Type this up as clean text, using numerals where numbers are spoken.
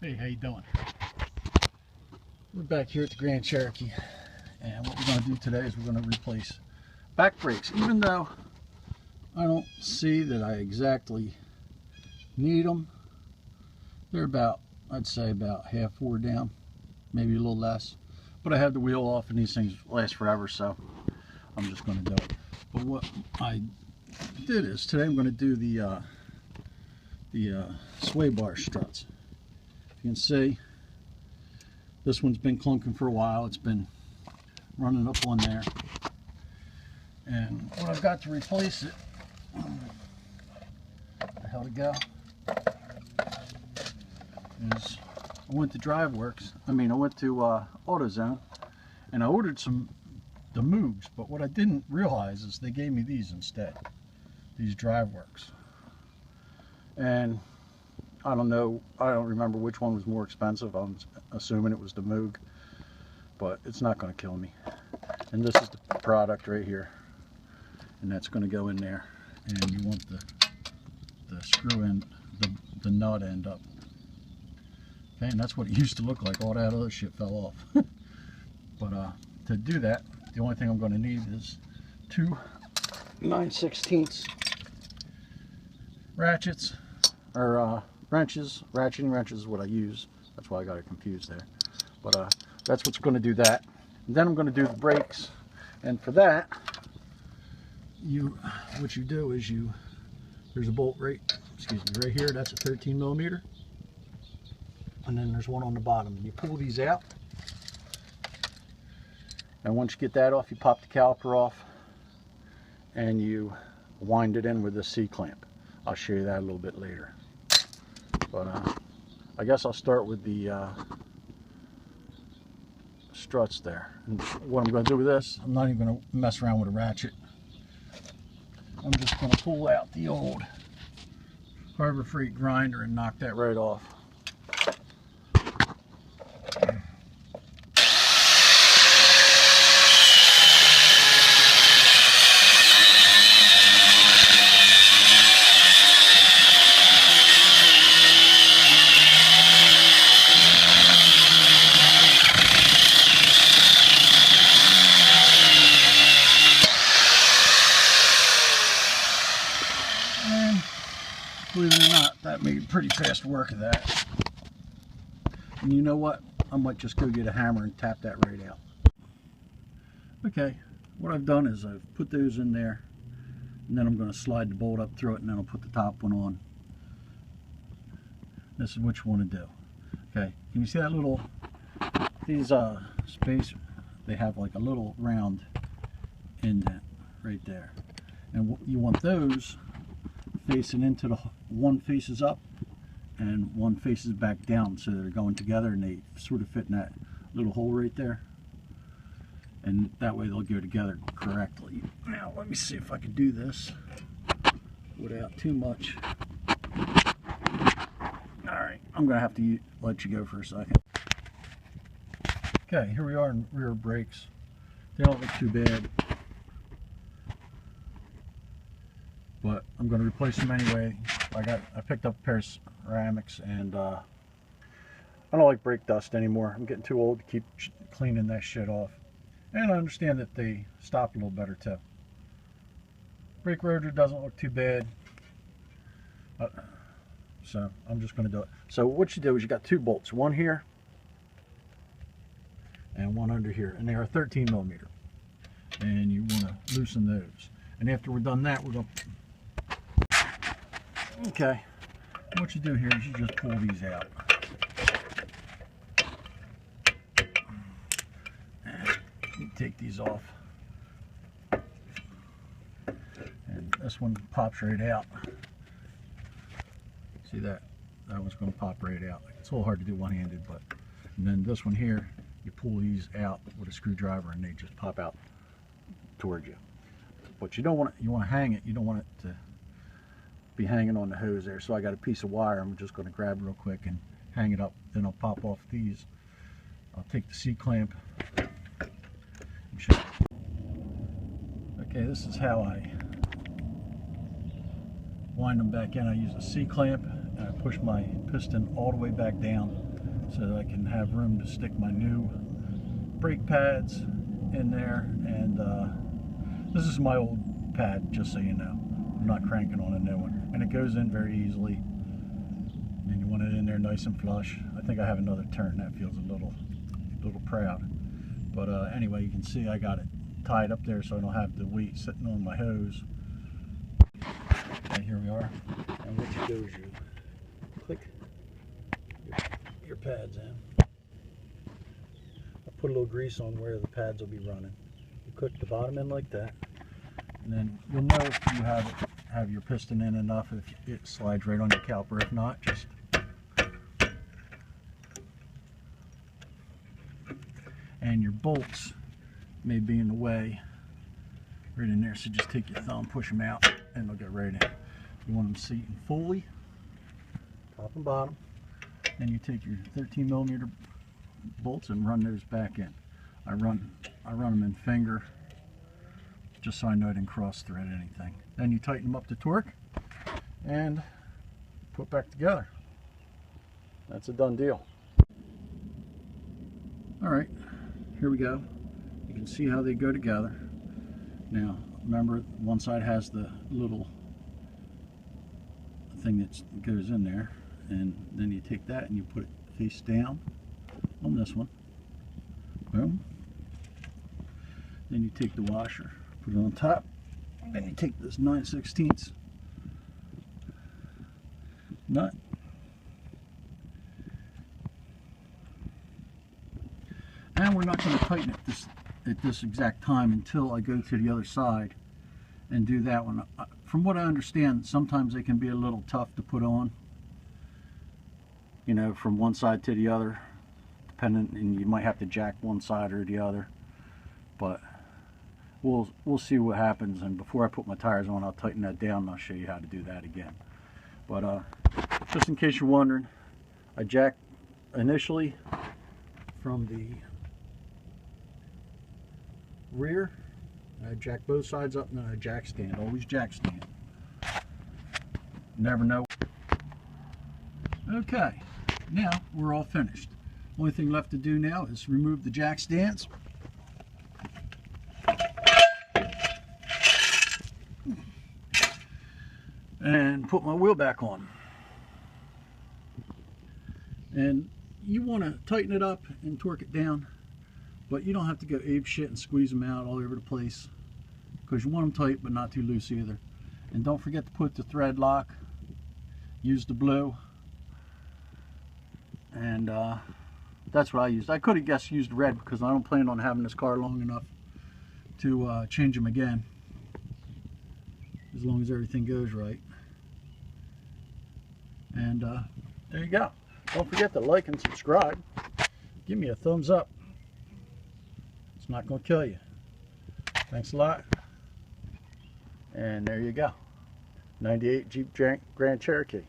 Hey, how you doing? We're back here at the Grand Cherokee, and what we're going to do today is we're going to replace back brakes. Even though I don't see that I exactly need them, they're about, I'd say about half wore down, maybe a little less. But I had the wheel off, and these things last forever, so I'm just going to do it. But what I did is today I'm going to do the sway bar struts. You can see this one's been clunking for a while. It's been running up on there, and what I've got to replace it, where the hell to go, is I went to DriveWorks. I went to AutoZone, and I ordered the Moogs, but what I didn't realize is they gave me these instead, these DriveWorks. And I don't know, I don't remember which one was more expensive. I'm assuming it was the Moog, but it's not going to kill me. And this is the product right here, and that's going to go in there. And you want the screw end, the nut end up. Okay, and that's what it used to look like. All that other shit fell off. But to do that, the only thing I'm going to need is two 9/16 ratchets, or wrenches. Ratcheting wrenches is what I use. That's why I got it confused there. But that's what's going to do that. And then I'm going to do the brakes. And for that, what you do is there's a bolt right here. That's a 13 millimeter. And then there's one on the bottom. And you pull these out. And once you get that off, you pop the caliper off, and you wind it in with a C-clamp. I'll show you that a little bit later. But I guess I'll start with the struts there. And what I'm going to do with this, I'm not even going to mess around with a ratchet. I'm just going to pull out the old Harbor Freight grinder and knock that right off. Believe it or not, that made pretty fast work of that. And you know what? I might just go get a hammer and tap that right out. Okay, what I've done is I've put those in there, and then I'm going to slide the bolt up through it, and then I'll put the top one on. This is what you want to do. Okay, can you see that little, these space, they have like a little round indent right there. And you want those facing into the, one faces up and one faces back down, so they're going together and they sort of fit in that little hole right there, and that way they'll go together correctly. Now let me see if I can do this without too much. Alright, I'm gonna have to let you go for a second. Okay, here we are in rear brakes. They don't look too bad, but I'm going to replace them anyway. I picked up a pair of ceramics, and I don't like brake dust anymore. I'm getting too old to keep cleaning that shit off. And I understand that they stop a little better too. Brake rotor doesn't look too bad, so I'm just going to do it. So what you do is you got two bolts, one here and one under here, and they are 13 millimeter. And you want to loosen those. And after we're done that, we're going to... Okay, what you do here is you just pull these out. And you take these off. And this one pops right out. See that? That one's going to pop right out. It's a little hard to do one-handed, but... And then this one here, you pull these out with a screwdriver and they just pop out towards you. But you don't want it, you want to hang it, you don't want it to be hanging on the hose there. So I got a piece of wire. I'm just going to grab it real quick and hang it up. Then I'll pop off these. I'll take the C-clamp and show you. Okay, this is how I wind them back in. I use a C-clamp and I push my piston all the way back down so that I can have room to stick my new brake pads in there. And this is my old pad, just so you know. I'm not cranking on a new one, and it goes in very easily. And you want it in there nice and flush. I think I have another turn. That feels a little proud. But anyway, you can see I got it tied up there so I don't have the weight sitting on my hose. And here we are. And what you do is you click your pads in. I put a little grease on where the pads will be running. You click the bottom in like that, and then you'll know if you have your piston in enough, if it slides right on your caliper. If not, just and your bolts may be in the way right in there, so just take your thumb, push them out, and they'll get right in. You want them seating fully, top and bottom. Then you take your 13mm bolts and run those back in. I run them in finger, just so I know I didn't cross thread anything. Then you tighten them up to torque and put back together. That's a done deal. All right, here we go. You can see how they go together. Now, remember, one side has the little thing that goes in there, and then you take that and you put it face down on this one. Boom. Then you take the washer, put it on top, and then you take this 9/16 nut, and we're not going to tighten it at this exact time until I go to the other side and do that one. From what I understand, sometimes they can be a little tough to put on, you know, from one side to the other, depending, and you might have to jack one side or the other. But we'll see what happens, and before I put my tires on, I'll tighten that down and I'll show you how to do that again. But just in case you're wondering, I jack initially from the rear, I jack both sides up, and then I jack stand. Always jack stand. Never know. Okay, now we're all finished. Only thing left to do now is remove the jack stands. And put my wheel back on. And you want to tighten it up and torque it down, but you don't have to go ape shit and squeeze them out all over the place, because you want them tight but not too loose either. And don't forget to put the thread lock. Use the blue, and that's what I used. I could have guessed used red, because I don't plan on having this car long enough to change them again, as long as everything goes right. And there you go. Don't forget to like and subscribe. Give me a thumbs up. It's not going to kill you. Thanks a lot. And there you go. 98 Jeep Grand Cherokee.